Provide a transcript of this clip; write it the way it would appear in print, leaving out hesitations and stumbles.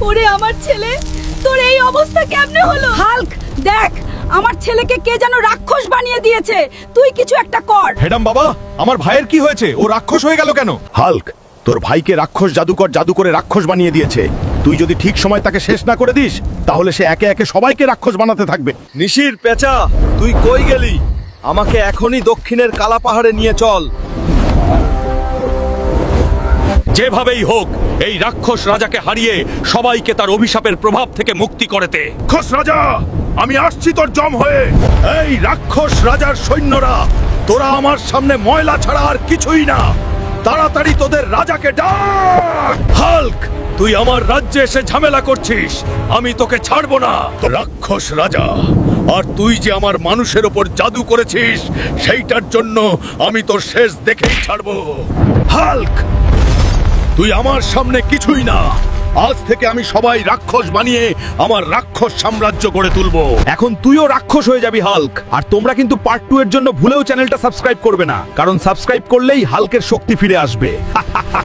ওরে আমার ছেলে, তোর এই অবস্থা কেমনে হলো? হাল্ক, দেখ আমার ছেলেকে কে যেন রাক্ষস বানিয়ে দিয়েছে, তুই কিছু একটা কর। হেডাম বাবা, আমার ভাইয়ের কি হয়েছে? ও রাক্ষস হয়ে গেল কেন? হাল্ক, তোর ভাইকে রাক্ষস জাদুকর জাদু করে রাক্ষস বানিয়ে দিয়েছে। তুই যদি ঠিক সময় তাকে শেষ না করে দিস, তাহলে সে একে একে সবাইকে রাক্ষস বানাতে থাকবে। নিশির পেঁচা, তুই কই গেলি? আমাকে এখনই দক্ষিণের কালা পাহাড়ে নিয়ে চল। যেভাবেই হোক এই রাক্ষস রাজাকে হারিয়ে সবাইকে তার অভিশাপের প্রভাব থেকে মুক্তি করতে। রাক্ষস রাজা, আমি আসছি তোর জম হয়ে। এই রাক্ষস রাজার সৈন্যরা, তোরা আমার সামনে ময়লা ছাড়া আর কিছুই না। তাড়াতাড়ি তোদের রাজাকে ডাক। হাল্ক, তুই আমার রাজ্যে এসে ঝামেলা করছিস, আমি তোকে ছাড়বো না। রাক্ষস রাজা, আর তুই যে আমার মানুষের ওপর জাদু করেছিস, সেইটার জন্য আমি তোর শেষ দেখেই ছাড়বো। হাল্ক, তুই আমার সামনে কিছুই না। আজ থেকে আমি সবাই রাক্ষস বানিয়ে আমার রাক্ষস সাম্রাজ্য গড়ে তুলবো। এখন তুইও রাক্ষস হয়ে যাবি হাল্ক। আর তোমরা কিন্তু পার্ট 2 এর জন্য ভুলেও চ্যানেলটা সাবস্ক্রাইব করবে না, কারণ সাবস্ক্রাইব করলেই হাল্কের শক্তি ফিরে আসবে।